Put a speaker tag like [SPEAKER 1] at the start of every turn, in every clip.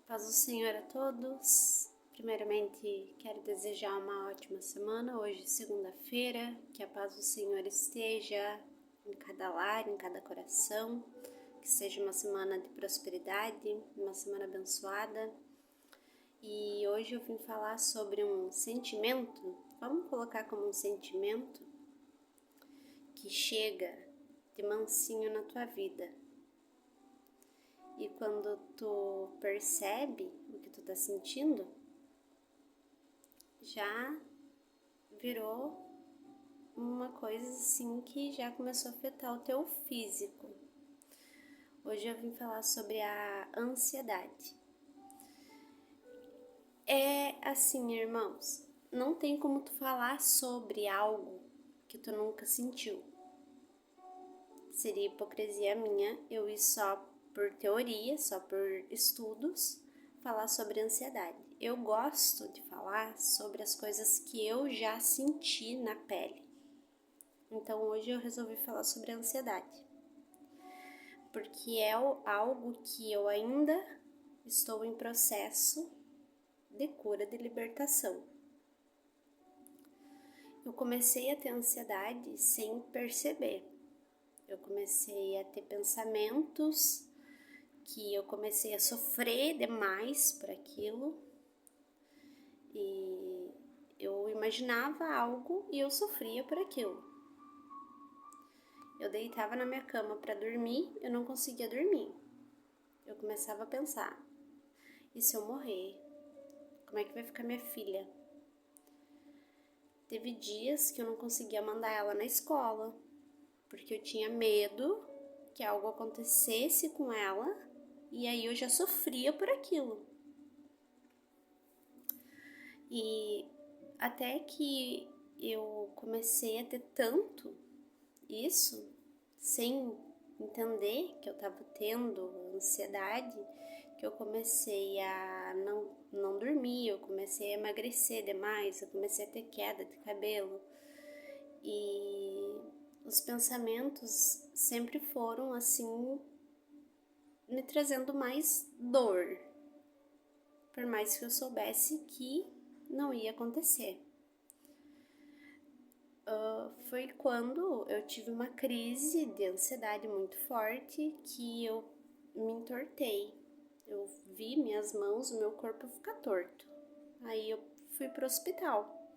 [SPEAKER 1] Paz do Senhor a todos. Primeiramente, quero desejar uma ótima semana. Hoje, segunda-feira, que a paz do Senhor esteja em cada lar, em cada coração. Que seja uma semana de prosperidade, uma semana abençoada. E hoje eu vim falar sobre um sentimento, vamos colocar como um sentimento que chega de mansinho na tua vida. E quando tu percebe o que tu tá sentindo, já virou uma coisa assim que já começou a afetar o teu físico. Hoje eu vim falar sobre a ansiedade. É assim, irmãos, não tem como tu falar sobre algo que tu nunca sentiu. Seria hipocrisia minha eu ir só por teoria, só por estudos, falar sobre ansiedade. Eu gosto de falar sobre as coisas que eu já senti na pele. Então hoje eu resolvi falar sobre a ansiedade. Porque é algo que eu ainda estou em processo de cura, de libertação. Eu comecei a ter ansiedade sem perceber. Eu comecei a ter pensamentos que eu comecei a sofrer demais por aquilo. E eu imaginava algo e eu sofria por aquilo. Eu deitava na minha cama para dormir, eu não conseguia dormir. Eu começava a pensar, e se eu morrer? Como é que vai ficar minha filha? Teve dias que eu não conseguia mandar ela na escola, porque eu tinha medo que algo acontecesse com ela, e aí eu já sofria por aquilo. E até que eu comecei a ter tanto isso, sem entender que eu estava tendo ansiedade, que eu comecei a não dormir, eu comecei a emagrecer demais, eu comecei a ter queda de cabelo. E os pensamentos sempre foram assim, me trazendo mais dor, por mais que eu soubesse que não ia acontecer. Foi quando eu tive uma crise de ansiedade muito forte que eu me entortei. Eu vi minhas mãos, o meu corpo ficar torto. Aí eu fui pro hospital.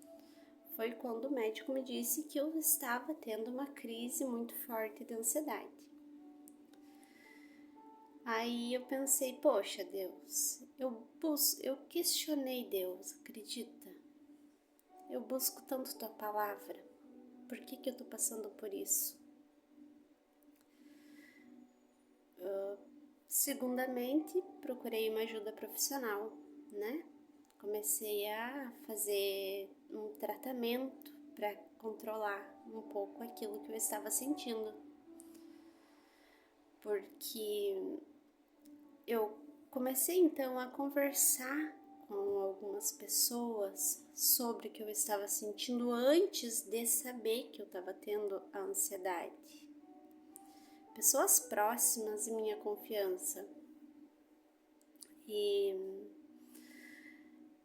[SPEAKER 1] Foi quando o médico me disse que eu estava tendo uma crise muito forte de ansiedade. Aí eu pensei, poxa Deus, eu questionei Deus, acredita? Eu busco tanto tua palavra, por que eu tô passando por isso? Segundamente, procurei uma ajuda profissional, né? Comecei a fazer um tratamento para controlar um pouco aquilo que eu estava sentindo. Porque eu comecei então a conversar com algumas pessoas sobre o que eu estava sentindo antes de saber que eu estava tendo a ansiedade. Pessoas próximas e minha confiança. E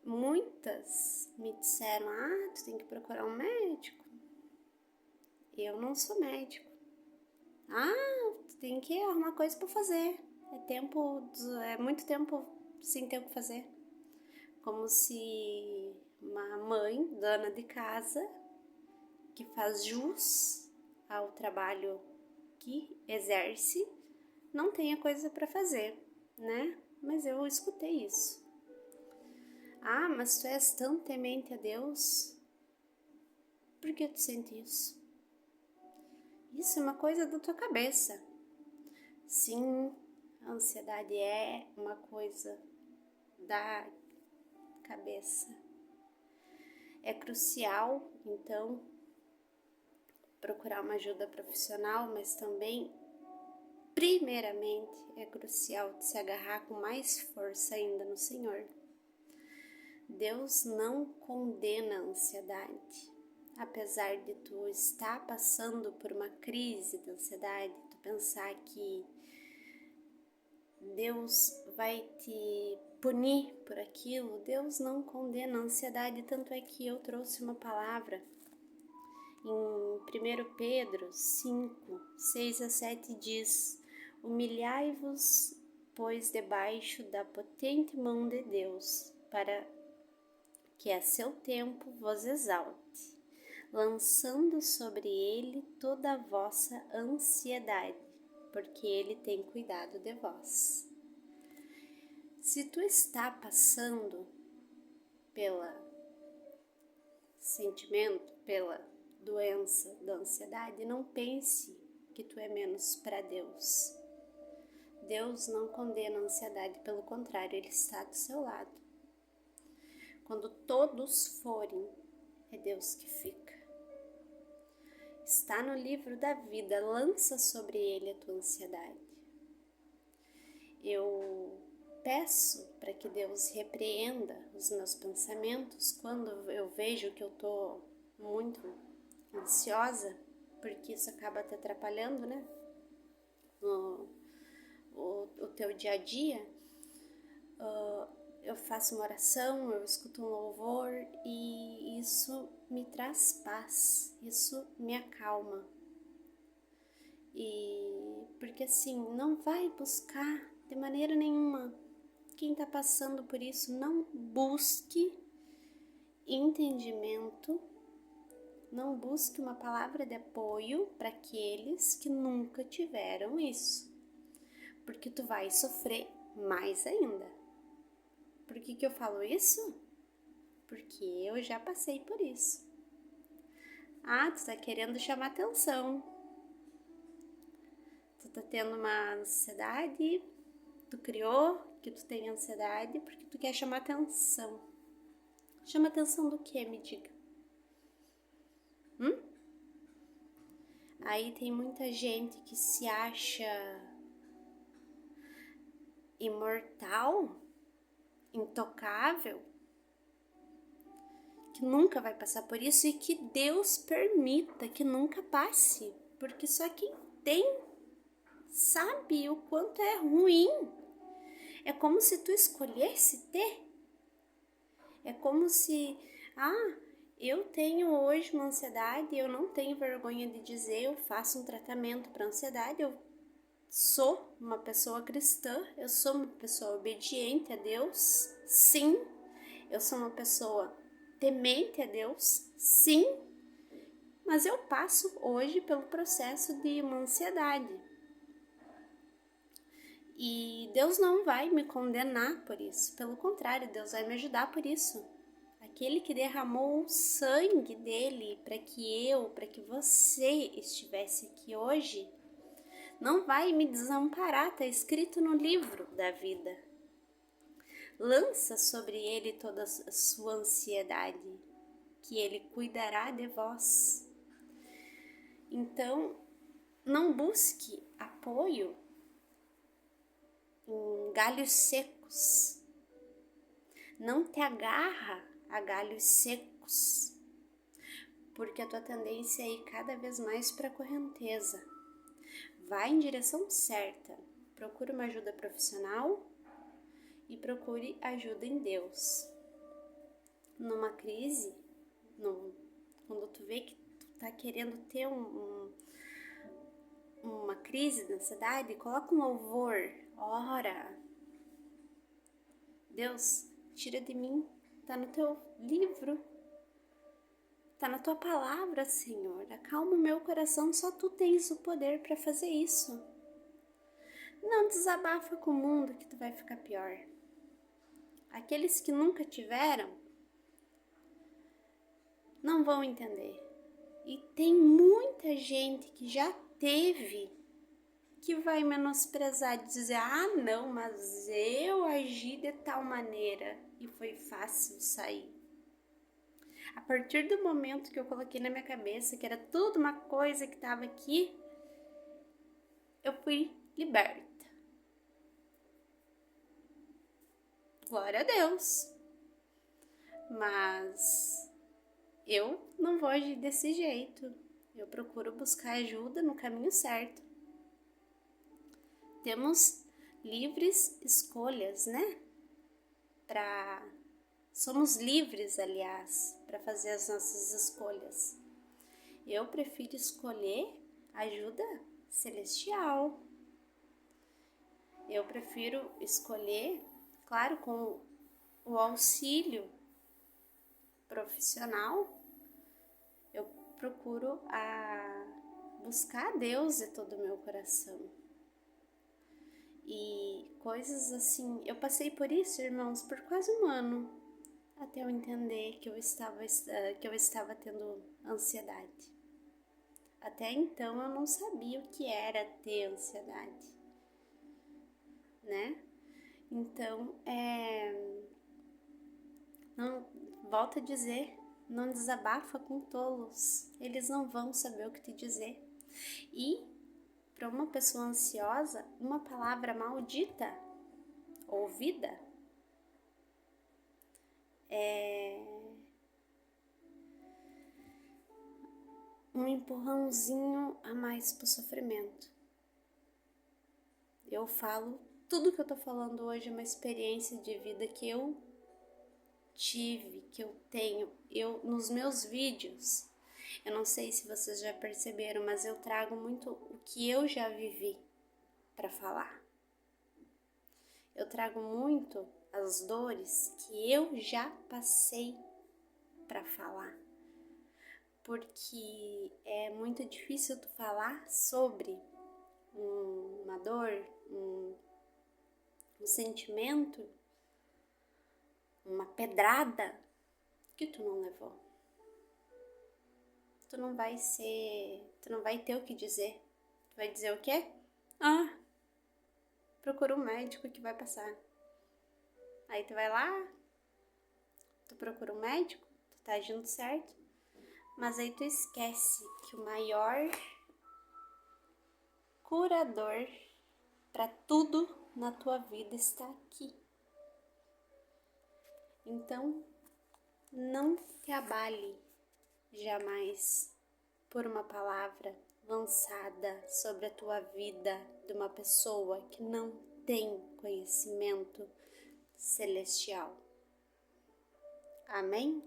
[SPEAKER 1] muitas me disseram, tu tem que procurar um médico. Eu não sou médico. Tu tem que arrumar coisa para fazer. É muito tempo sem ter o que fazer. Como se uma mãe, dona de casa, que faz jus ao trabalho que exerce, não tenha coisa para fazer, né? Mas eu escutei isso. Mas tu és tão temente a Deus, por que tu sente isso? Isso é uma coisa da tua cabeça. Sim, a ansiedade é uma coisa da cabeça. É crucial, então, procurar uma ajuda profissional, mas também, primeiramente, é crucial se agarrar com mais força ainda no Senhor. Deus não condena a ansiedade. Apesar de tu estar passando por uma crise de ansiedade, tu pensar que Deus vai te punir por aquilo. Deus não condena a ansiedade, tanto é que eu trouxe uma palavra em 1 Pedro 5, 6 a 7 diz: humilhai-vos, pois, debaixo da potente mão de Deus, para que a seu tempo vos exalte, lançando sobre ele toda a vossa ansiedade, porque ele tem cuidado de vós. Se tu está passando pela sentimento, pela doença da ansiedade, não pense que tu é menos para Deus. Deus não condena a ansiedade, pelo contrário, Ele está do seu lado. Quando todos forem, é Deus que fica. Está no livro da vida, lança sobre Ele a tua ansiedade. Eu peço para que Deus repreenda os meus pensamentos quando eu vejo que eu estou muito ansiosa, porque isso acaba te atrapalhando, né? O teu dia a dia. Eu faço uma oração, eu escuto um louvor e isso me traz paz, isso me acalma. E porque assim, não vai buscar de maneira nenhuma. Quem está passando por isso, não busque entendimento, não busque uma palavra de apoio para aqueles que nunca tiveram isso, porque tu vai sofrer mais ainda. Por que eu falo isso? Porque eu já passei por isso. Ah, tu tá querendo chamar atenção, tu tá tendo uma ansiedade, tu criou que tu tem ansiedade porque tu quer chamar atenção. Chama atenção do que, me diga? Aí tem muita gente que se acha imortal, intocável, que nunca vai passar por isso e que Deus permita que nunca passe, porque só quem tem sabe o quanto é ruim. É como se tu escolhesse ter. É como se, eu tenho hoje uma ansiedade, eu não tenho vergonha de dizer, eu faço um tratamento para ansiedade, eu sou uma pessoa cristã, eu sou uma pessoa obediente a Deus, sim. Eu sou uma pessoa temente a Deus, sim. Mas eu passo hoje pelo processo de uma ansiedade. E Deus não vai me condenar por isso, pelo contrário, Deus vai me ajudar por isso. Aquele que derramou o sangue dele para que você estivesse aqui hoje, não vai me desamparar, está escrito no livro da vida. Lança sobre ele toda a sua ansiedade, que ele cuidará de vós. Então, não busque apoio em galhos secos. Não te agarra a galhos secos, porque a tua tendência é ir cada vez mais para a correnteza. Vai em direção certa. Procure uma ajuda profissional e procure ajuda em Deus. Numa crise, quando tu vê que tu tá querendo ter uma crise de ansiedade, coloca um louvor, ora. Deus, tira de mim, tá no teu livro, tá na tua palavra, Senhor. Acalma o meu coração, só tu tens o poder para fazer isso. Não desabafa com o mundo que tu vai ficar pior. Aqueles que nunca tiveram não vão entender. E tem muita gente que já teve que vai menosprezar, dizer, não, mas eu agi de tal maneira e foi fácil sair. A partir do momento que eu coloquei na minha cabeça que era tudo uma coisa que estava aqui, eu fui liberta. Glória a Deus. Mas eu não vou agir desse jeito. Eu procuro buscar ajuda no caminho certo. Temos livres escolhas, né? Somos livres, aliás, para fazer as nossas escolhas. Eu prefiro escolher ajuda celestial. Eu prefiro escolher, claro, com o auxílio profissional. Eu procuro buscar a Deus de todo o meu coração. E coisas assim, eu passei por isso, irmãos, por quase um ano, até eu entender que eu estava tendo ansiedade. Até então eu não sabia o que era ter ansiedade, né? Então, não, volto a dizer, não desabafa com tolos, eles não vão saber o que te dizer. E para uma pessoa ansiosa, uma palavra maldita ouvida é um empurrãozinho a mais pro sofrimento. Eu falo, tudo que eu tô falando hoje é uma experiência de vida que eu tive, que eu tenho. Nos meus vídeos, eu não sei se vocês já perceberam, mas eu trago muito o que eu já vivi para falar. Eu trago muito as dores que eu já passei para falar. Porque é muito difícil tu falar sobre uma dor, um sentimento, uma pedrada que tu não levou. Tu não vai ter o que dizer. Tu vai dizer o quê? Procura um médico que vai passar. Aí tu vai lá, tu procura um médico, tu tá agindo certo, mas aí tu esquece que o maior curador para tudo na tua vida está aqui. Então, não te abale jamais por uma palavra lançada sobre a tua vida de uma pessoa que não tem conhecimento celestial. Amém?